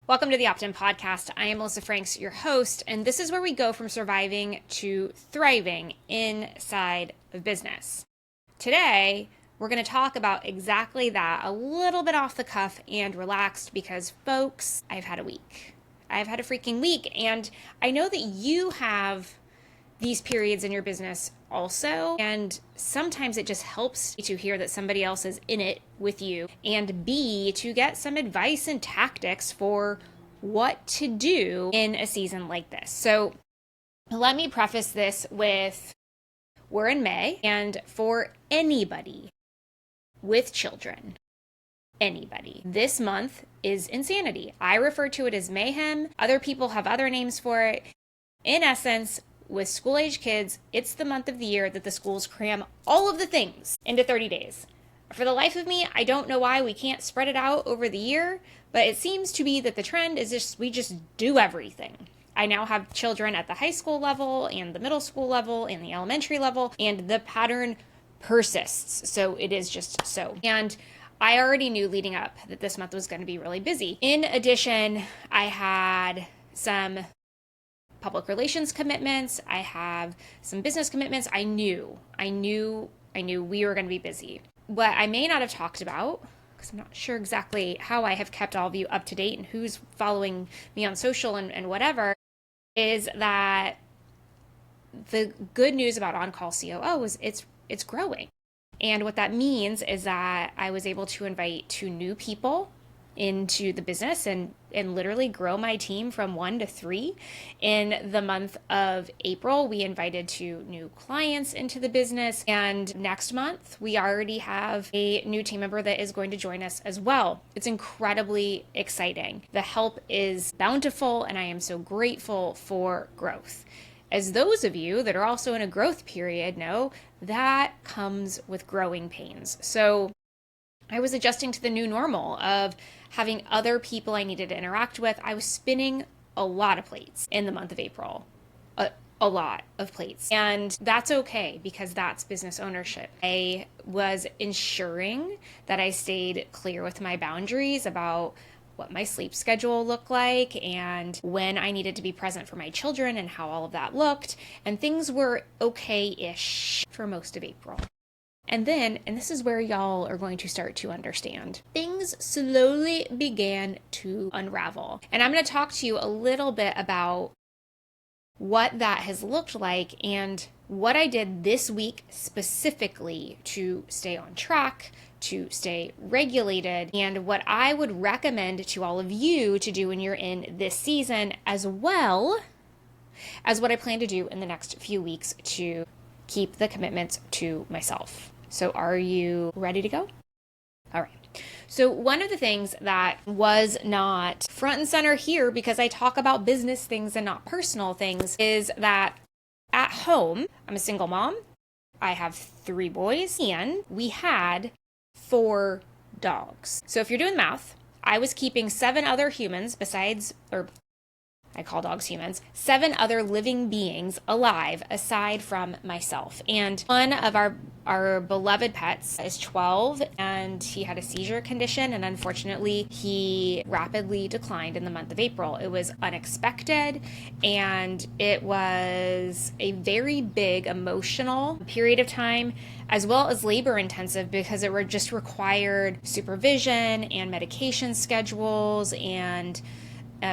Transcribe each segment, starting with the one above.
Welcome to the Opt-in Podcast. I am Melissa Franks, your host, and this is where we go from surviving to thriving inside of business. Today, we're going to talk about exactly that, a little bit off the cuff and relaxed because, folks, I've had a week. I've had a freaking week, and I know that you have these periods in your business also, and sometimes it just helps to hear that somebody else is in it with you, and B, to get some advice and tactics for what to do in a season like this. So let me preface this with, we're in May, and for anybody with children, anybody, this month is insanity. I refer to it as mayhem. Other people have other names for it. In essence, with school-age kids, it's the month of the year that the schools cram all of the things into 30 days. For the life of me, I don't know why we can't spread it out over the year, but it seems to be that the trend is we just do everything. I now have children at the high school level and the middle school level and the elementary level, and the pattern persists. So it is just so. And I already knew leading up that this month was going to be really busy. In addition, I had some public relations commitments. I have some business commitments. I knew we were going to be busy. What I may not have talked about, because I'm not sure exactly how I have kept all of you up to date and who's following me on social and whatever, is that the good news about On Call COO is it's growing. And what that means is that I was able to invite 2 new people into the business and literally grow my team from 1 to 3. In the month of April, we invited 2 new clients into the business. And next month, we already have a new team member that is going to join us as well. It's incredibly exciting. The help is bountiful, and I am so grateful for growth. As those of you that are also in a growth period know, that comes with growing pains. So I was adjusting to the new normal of having other people I needed to interact with. I was spinning a lot of plates in the month of April, a lot of plates. And that's okay because that's business ownership. I was ensuring that I stayed clear with my boundaries about what my sleep schedule looked like and when I needed to be present for my children and how all of that looked. And things were okay-ish for most of April. And then, and this is where y'all are going to start to understand, things slowly began to unravel. And I'm going to talk to you a little bit about what that has looked like and what I did this week specifically to stay on track, to stay regulated, and what I would recommend to all of you to do when you're in this season, as well as what I plan to do in the next few weeks to keep the commitments to myself. So are you ready to go? All right. So one of the things that was not front and center here, because I talk about business things and not personal things, is that at home, I'm a single mom. I have 3 boys, and we had 4 dogs. So if you're doing math, I was keeping 7 other humans I call dogs humans, 7 other living beings alive aside from myself. And one of our beloved pets is 12, and he had a seizure condition, and unfortunately he rapidly declined in the month of April. It was unexpected, and it was a very big emotional period of time, as well as labor intensive, because it just required supervision and medication schedules and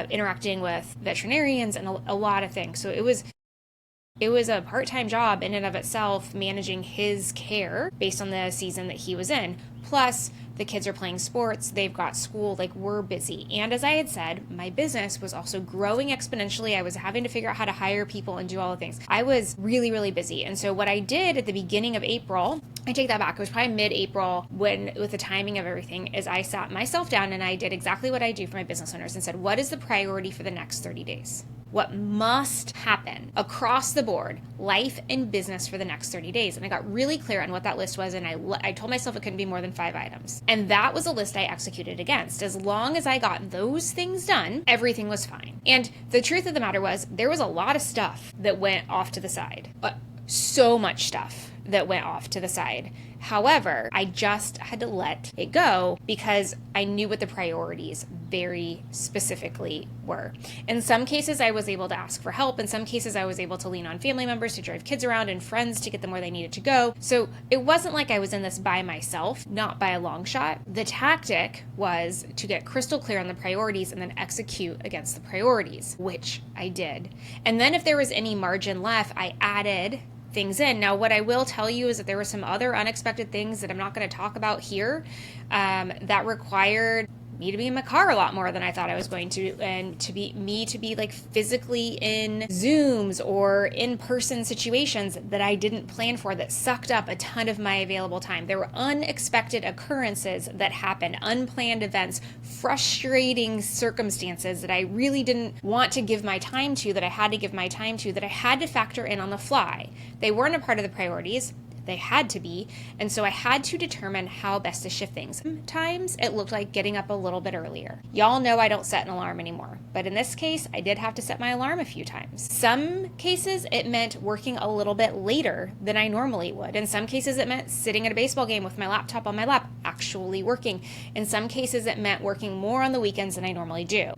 interacting with veterinarians and a lot of things. So it was a part-time job in and of itself, managing his care based on the season that he was in. Plus, the kids are playing sports, they've got school, like we're busy. And as I had said, my business was also growing exponentially. I was having to figure out how to hire people and do all the things. I was really, really busy. And so what I did at the beginning of April, I take that back, it was probably mid-April with the timing of everything, is I sat myself down and I did exactly what I do for my business owners and said, what is the priority for the next 30 days? What must happen across the board, life and business for the next 30 days? And I got really clear on what that list was, and I told myself it couldn't be more than 5 items. And that was a list I executed against. As long as I got those things done, everything was fine. And the truth of the matter was, there was a lot of stuff that went off to the side. But so much stuff. that went off to the side. However, I just had to let it go because I knew what the priorities very specifically were. In some cases, I was able to ask for help. In some cases, I was able to lean on family members to drive kids around and friends to get them where they needed to go. So it wasn't like I was in this by myself, not by a long shot. The tactic was to get crystal clear on the priorities and then execute against the priorities, which I did. And then if there was any margin left, I added things in. Now, what I will tell you is that there were some other unexpected things that I'm not going to talk about here that required me to be in my car a lot more than I thought I was going to, and to be like physically in Zooms or in-person situations that I didn't plan for, that sucked up a ton of my available time. There were unexpected occurrences that happened, unplanned events, frustrating circumstances that I really didn't want to give my time to, that I had to give my time to, that I had to factor in on the fly. They weren't a part of the priorities. They had to be. And so I had to determine how best to shift things. Sometimes it looked like getting up a little bit earlier. Y'all know I don't set an alarm anymore. But in this case, I did have to set my alarm a few times. Some cases, it meant working a little bit later than I normally would. In some cases, it meant sitting at a baseball game with my laptop on my lap, actually working. In some cases, it meant working more on the weekends than I normally do.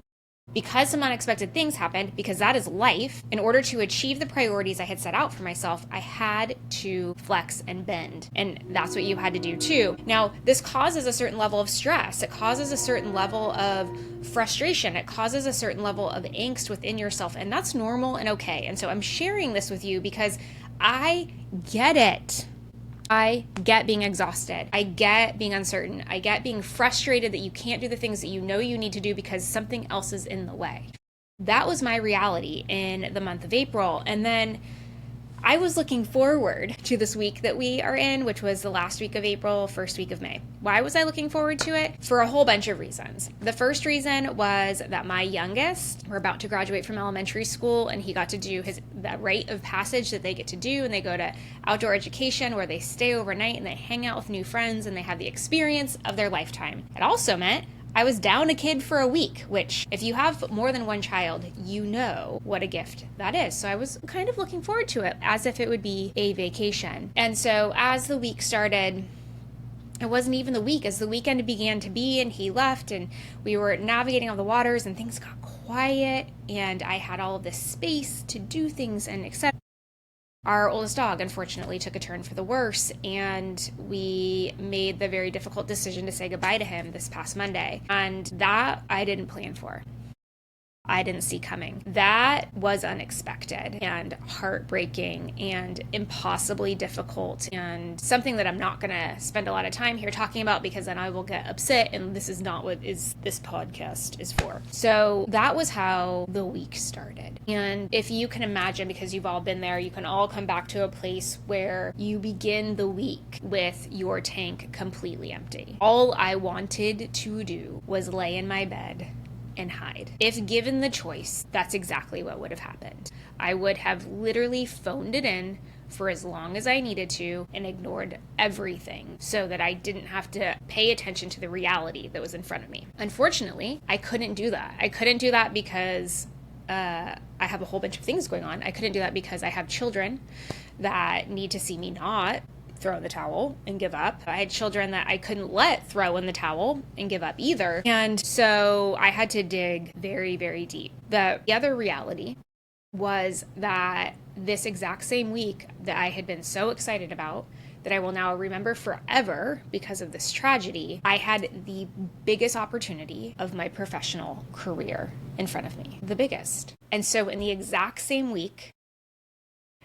Because some unexpected things happened, because that is life, in order to achieve the priorities I had set out for myself, I had to flex and bend. And that's what you had to do too. Now, this causes a certain level of stress. It causes a certain level of frustration. It causes a certain level of angst within yourself. And that's normal and okay. And so I'm sharing this with you because I get it. I get being exhausted. I get being uncertain. I get being frustrated that you can't do the things that you know you need to do because something else is in the way. That was my reality in the month of April. And then I was looking forward to this week that we are in, which was the last week of April, first week of May. Why was I looking forward to it? For a whole bunch of reasons. The first reason was that my youngest, we're about to graduate from elementary school, and he got to do that rite of passage that they get to do, and they go to outdoor education where they stay overnight and they hang out with new friends and they have the experience of their lifetime. It also meant I was down a kid for a week, which if you have more than one child, you know what a gift that is. So I was kind of looking forward to it as if it would be a vacation. And so as the week started, it wasn't even the week. As the weekend began to be and he left and we were navigating all the waters and things got quiet and I had all of this space to do things and etc. Our oldest dog, unfortunately, took a turn for the worse, and we made the very difficult decision to say goodbye to him this past Monday. And that I didn't plan for. I didn't see coming. That was unexpected and heartbreaking and impossibly difficult and something that I'm not going to spend a lot of time here talking about because then I will get upset and this is not what this podcast is for. So that was how the week started. And if you can imagine, because you've all been there, you can all come back to a place where you begin the week with your tank completely empty. All I wanted to do was lay in my bed and hide. If given the choice, that's exactly what would have happened. I would have literally phoned it in for as long as I needed to and ignored everything so that I didn't have to pay attention to the reality that was in front of me. Unfortunately, I couldn't do that. I couldn't do that because I have a whole bunch of things going on. I couldn't do that because I have children that need to see me not throw in the towel and give up. I had children that I couldn't let throw in the towel and give up either. And so I had to dig very, very deep. The other reality was that this exact same week that I had been so excited about, that I will now remember forever because of this tragedy, I had the biggest opportunity of my professional career in front of me. The biggest. And so in the exact same week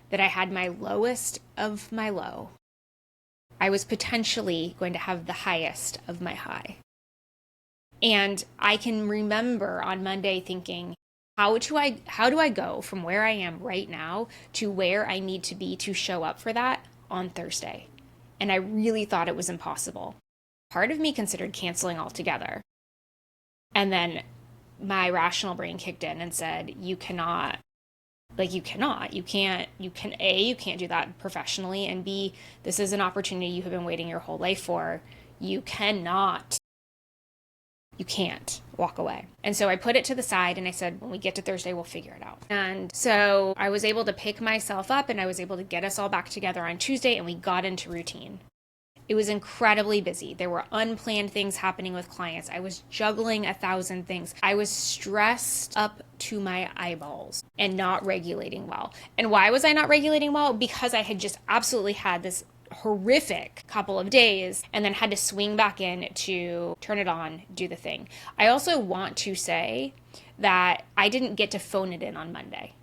that I had my lowest of my low, I was potentially going to have the highest of my high. And I can remember on Monday thinking, how do I go from where I am right now to where I need to be to show up for that on Thursday? And I really thought it was impossible. Part of me considered canceling altogether. And then my rational brain kicked in and said, you can't do that professionally, and B, this is an opportunity you have been waiting your whole life for. You cannot You can't walk away. And so I put it to the side and I said, when we get to Thursday, we'll figure it out. And so I was able to pick myself up and I was able to get us all back together on Tuesday and we got into routine. It was incredibly busy. There were unplanned things happening with clients. I was juggling 1,000 things. I was stressed up to my eyeballs and not regulating well. And why was I not regulating well? Because I had just absolutely had this horrific couple of days and then had to swing back in to turn it on, do the thing. I also want to say that I didn't get to phone it in on Monday.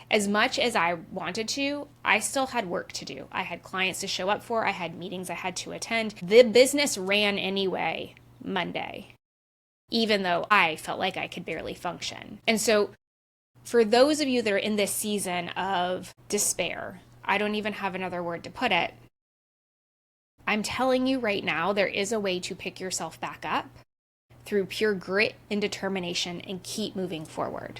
As much as I wanted to, I still had work to do. I had clients to show up for. I had meetings I had to attend. The business ran anyway Monday, even though I felt like I could barely function. And so for those of you that are in this season of despair, I don't even have another word to put it, I'm telling you right now, there is a way to pick yourself back up through pure grit and determination and keep moving forward.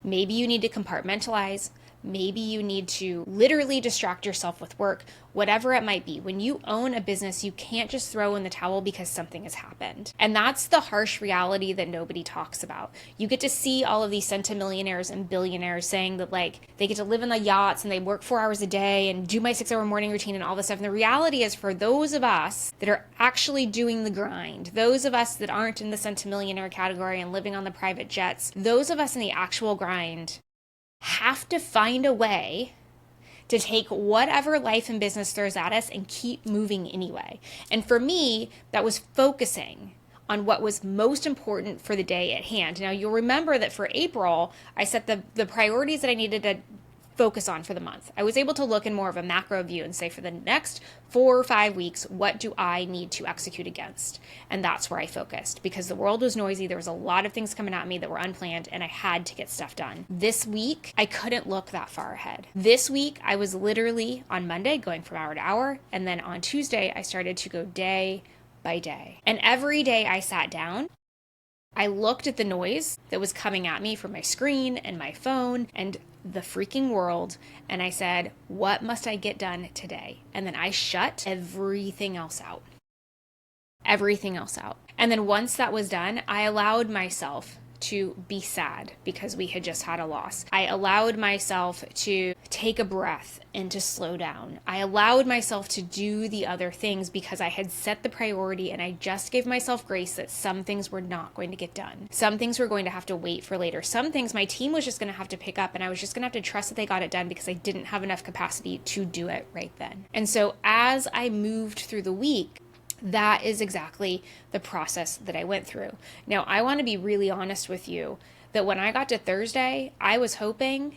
Maybe you need to compartmentalize. Maybe you need to literally distract yourself with work, whatever it might be. When you own a business, you can't just throw in the towel because something has happened. And that's the harsh reality that nobody talks about. You get to see all of these centimillionaires and billionaires saying that like they get to live in the yachts and they work 4 hours a day and do my 6-hour morning routine and all this stuff. And the reality is for those of us that are actually doing the grind, those of us that aren't in the centimillionaire category and living on the private jets, those of us in the actual grind have to find a way to take whatever life and business throws at us and keep moving anyway. And for me, that was focusing on what was most important for the day at hand. Now, you'll remember that for April, I set the priorities that I needed to focus on for the month. I was able to look in more of a macro view and say, for the next 4 or 5 weeks, what do I need to execute against? And that's where I focused because the world was noisy. There was a lot of things coming at me that were unplanned and I had to get stuff done. This week, I couldn't look that far ahead. This week, I was literally on Monday going from hour to hour. And then on Tuesday, I started to go day by day. And every day I sat down, I looked at the noise that was coming at me from my screen and my phone and the freaking world, and I said, what must I get done today? And then I shut everything else out. Everything else out. And then once that was done, I allowed myself to be sad because we had just had a loss. I allowed myself to take a breath and to slow down. I allowed myself to do the other things because I had set the priority and I just gave myself grace that some things were not going to get done. Some things were going to have to wait for later. Some things my team was just going to have to pick up and I was just going to have to trust that they got it done because I didn't have enough capacity to do it right then. And so as I moved through the week, that is exactly the process that I went through. Now, I want to be really honest with you that when I got to Thursday, I was hoping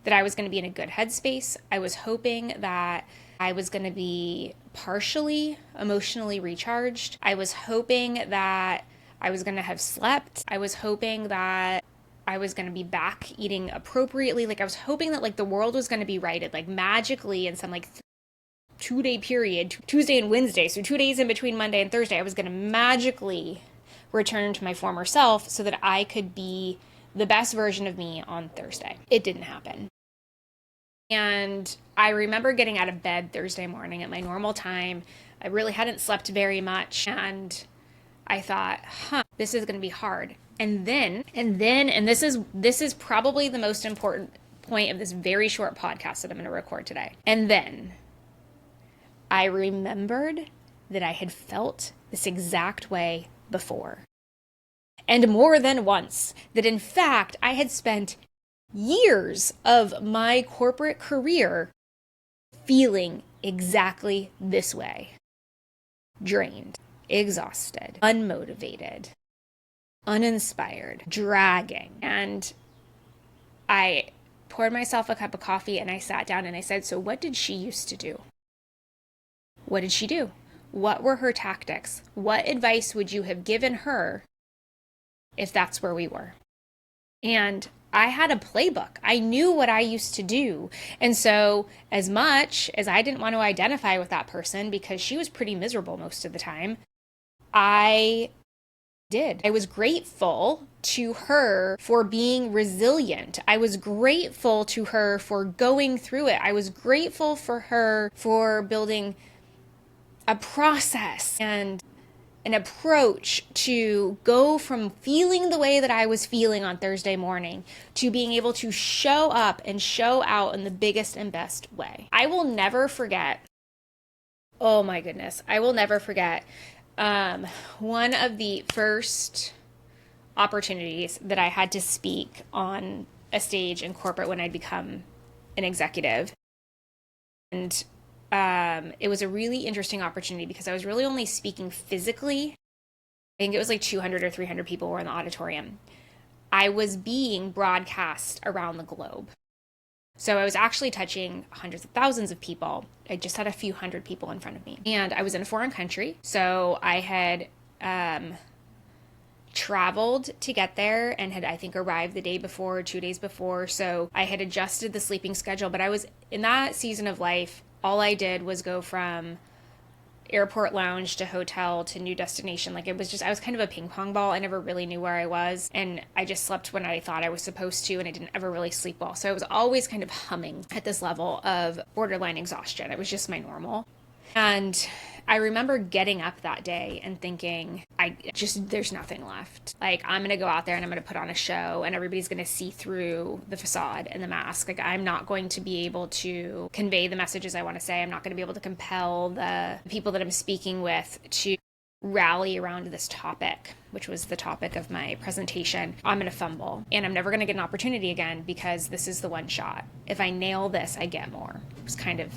that I was going to be in a good headspace. I was hoping that I was going to be partially emotionally recharged. I was hoping that I was going to have slept. I was hoping that I was going to be back eating appropriately. Like I was hoping that like the world was going to be righted, like magically in some like 2-day period, Tuesday and Wednesday, so 2 days in between Monday and Thursday, I was going to magically return to my former self so that I could be the best version of me on Thursday. It didn't happen. And I remember getting out of bed Thursday morning at my normal time. I really hadn't slept very much. And I thought, this is going to be hard. And this is probably the most important point of this very short podcast that I'm going to record today. And then I remembered that I had felt this exact way before. And more than once, that in fact, I had spent years of my corporate career feeling exactly this way. Drained, exhausted, unmotivated, uninspired, dragging. And I poured myself a cup of coffee and I sat down and I said, so what did she used to do? What did she do? What were her tactics? What advice would you have given her if that's where we were? And I had a playbook. I knew what I used to do. And so as much as I didn't want to identify with that person because she was pretty miserable most of the time, I did. I was grateful to her for being resilient. I was grateful to her for going through it. I was grateful for her for building a process and an approach to go from feeling the way that I was feeling on Thursday morning to being able to show up and show out in the biggest and best way. I will never forget, oh my goodness, I will never forget one of the first opportunities that I had to speak on a stage in corporate when I'd become an executive. And it was a really interesting opportunity because I was really only speaking physically. I think it was like 200 or 300 people were in the auditorium. I was being broadcast around the globe. So I was actually touching hundreds of thousands of people. I just had a few hundred people in front of me. And I was in a foreign country. So I had traveled to get there and had, I think, arrived the day before, 2 days before. So I had adjusted the sleeping schedule. But I was in that season of life, all I did was go from airport lounge to hotel to new destination. Like it was just, I was kind of a ping pong ball. I never really knew where I was. And I just slept when I thought I was supposed to. And I didn't ever really sleep well. So I was always kind of humming at this level of borderline exhaustion. It was just my normal. And I remember getting up that day and thinking, there's nothing left. Like, I'm going to go out there and I'm going to put on a show and everybody's going to see through the facade and the mask. Like, I'm not going to be able to convey the messages I want to say. I'm not going to be able to compel the people that I'm speaking with to rally around this topic, which was the topic of my presentation. I'm going to fumble and I'm never going to get an opportunity again because this is the one shot. If I nail this, I get more. It was kind of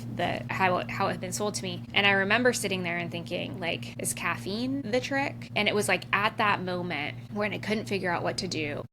how it had been sold to me. And I remember sitting there and thinking, like, is caffeine the trick? And it was like at that moment when I couldn't figure out what to do,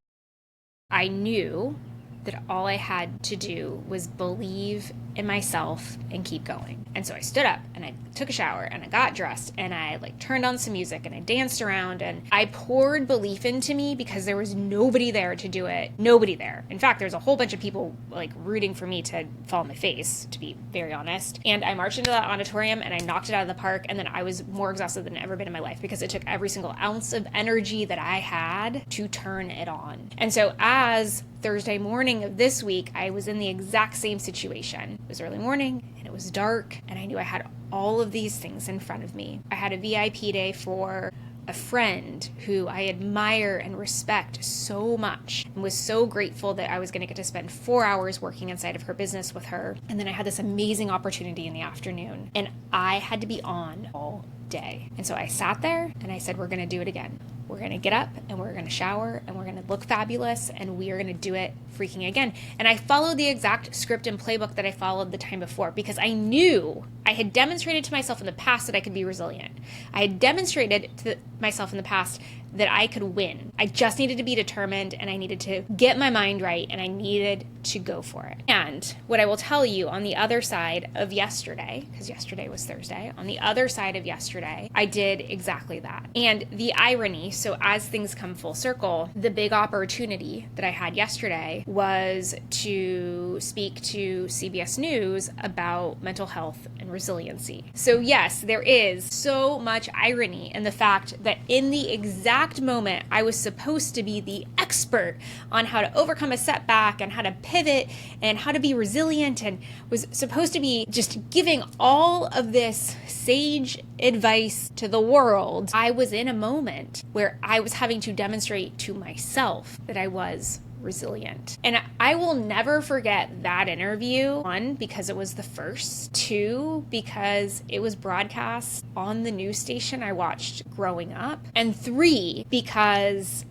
I knew that all I had to do was believe in myself and keep going. And so I stood up and I took a shower and I got dressed and I turned on some music and I danced around and I poured belief into me because there was nobody there to do it. Nobody there. In fact, there's a whole bunch of people rooting for me to fall on my face, to be very honest. And I marched into that auditorium and I knocked it out of the park, and then I was more exhausted than I've ever been in my life because it took every single ounce of energy that I had to turn it on. And so as Thursday morning of this week, I was in the exact same situation. It was early morning and it was dark and I knew I had all of these things in front of me. I had a VIP day for a friend who I admire and respect so much and was so grateful that I was going to get to spend 4 hours working inside of her business with her. And then I had this amazing opportunity in the afternoon and I had to be on all day. And so I sat there and I said, we're going to do it again. We're going to get up and we're going to shower and we're going to look fabulous and we are going to do it freaking again. And I followed the exact script and playbook that I followed the time before because I knew I had demonstrated to myself in the past that I could be resilient. I had demonstrated to myself in the past that I could win. I just needed to be determined and I needed to get my mind right and I needed to go for it. And what I will tell you on the other side of yesterday, because yesterday was Thursday, on the other side of yesterday, I did exactly that. And the irony, so as things come full circle, the big opportunity that I had yesterday was to speak to CBS News about mental health and resiliency. So yes, there is so much irony in the fact that in the exact moment I was supposed to be the expert on how to overcome a setback and how to pivot and how to be resilient, and was supposed to be just giving all of this sage advice to the world, I was in a moment where I was having to demonstrate to myself that I was resilient. And I will never forget that interview. One, because it was the first. Two, because it was broadcast on the news station I watched growing up. And three, because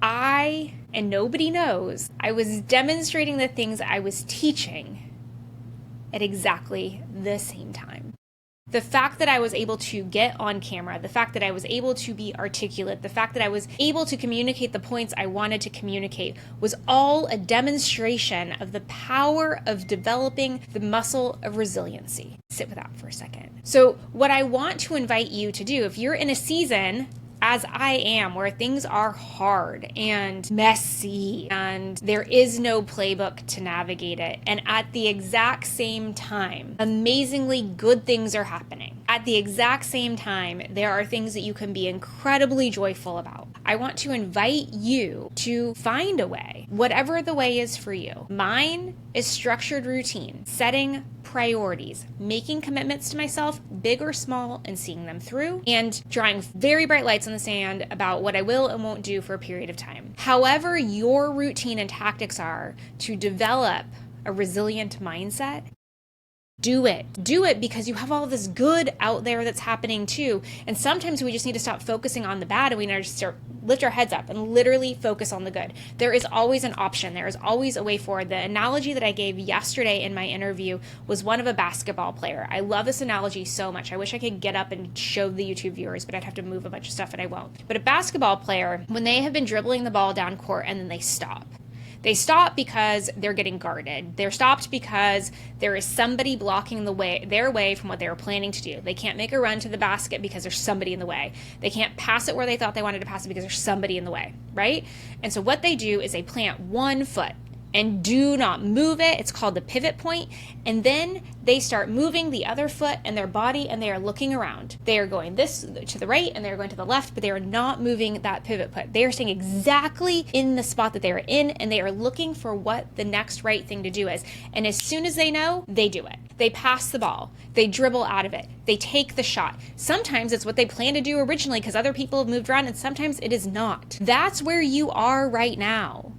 and nobody knows, I was demonstrating the things I was teaching at exactly the same time. The fact that I was able to get on camera, the fact that I was able to be articulate, the fact that I was able to communicate the points I wanted to communicate was all a demonstration of the power of developing the muscle of resiliency. Sit with that for a second. So what I want to invite you to do, if you're in a season as I am, where things are hard and messy and there is no playbook to navigate it, and at the exact same time, amazingly good things are happening. At the exact same time, there are things that you can be incredibly joyful about. I want to invite you to find a way, whatever the way is for you. Mine is structured routine, setting priorities, making commitments to myself, big or small, and seeing them through, and drawing very bright lights in the sand about what I will and won't do for a period of time. However your routine and tactics are to develop a resilient mindset, do it. Do it because you have all this good out there that's happening too. And sometimes we just need to stop focusing on the bad and we need to start lift our heads up and literally focus on the good. There is always an option. There is always a way forward. The analogy that I gave yesterday in my interview was one of a basketball player. I love this analogy so much. I wish I could get up and show the YouTube viewers, but I'd have to move a bunch of stuff and I won't. But a basketball player, when they have been dribbling the ball down court and then they stop. They stop because they're getting guarded. They're stopped because there is somebody blocking their way from what they were planning to do. They can't make a run to the basket because there's somebody in the way. They can't pass it where they thought they wanted to pass it because there's somebody in the way, right? And so what they do is they plant one foot and do not move it. It's called the pivot point. And then they start moving the other foot and their body and they are looking around. They are going this to the right and they're going to the left, but they are not moving that pivot point. They are staying exactly in the spot that they are in and they are looking for what the next right thing to do is. And as soon as they know, they do it. They pass the ball. They dribble out of it. They take the shot. Sometimes it's what they planned to do originally because other people have moved around and sometimes it is not. That's where you are right now.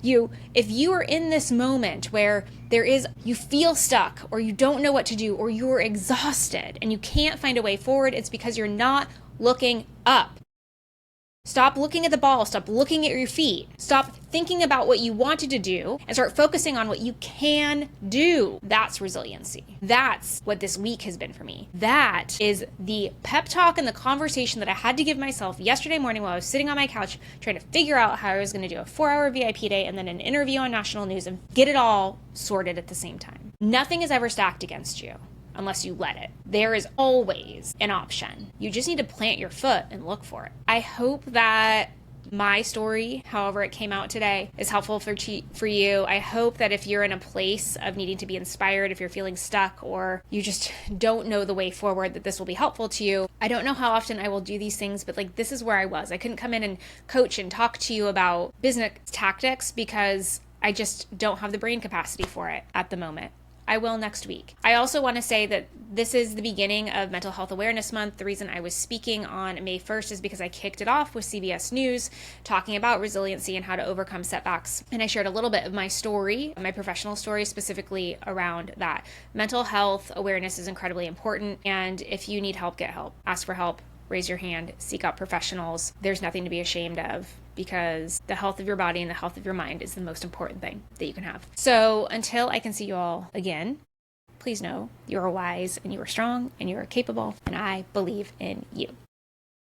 If you are in this moment where you feel stuck or you don't know what to do or you're exhausted and you can't find a way forward, it's because you're not looking up. Stop looking at the ball. Stop looking at your feet. Stop thinking about what you wanted to do and start focusing on what you can do. That's resiliency. That's what this week has been for me. That is the pep talk and the conversation that I had to give myself yesterday morning while I was sitting on my couch trying to figure out how I was going to do a 4-hour VIP day and then an interview on national news and get it all sorted at the same time. Nothing is ever stacked against you unless you let it. There is always an option. You just need to plant your foot and look for it. I hope that my story, however it came out today, is helpful for you. I hope that if you're in a place of needing to be inspired, if you're feeling stuck or you just don't know the way forward, that this will be helpful to you. I don't know how often I will do these things, but this is where I was. I couldn't come in and coach and talk to you about business tactics because I just don't have the brain capacity for it at the moment. I will next week. I also want to say that this is the beginning of Mental Health Awareness Month. The reason I was speaking on May 1st is because I kicked it off with CBS News talking about resiliency and how to overcome setbacks. And I shared a little bit of my story, my professional story specifically around that. Mental health awareness is incredibly important. And if you need help, get help. Ask for help. Raise your hand. Seek out professionals. There's nothing to be ashamed of, because the health of your body and the health of your mind is the most important thing that you can have. So until I can see you all again, please know you are wise and you are strong and you are capable, and I believe in you.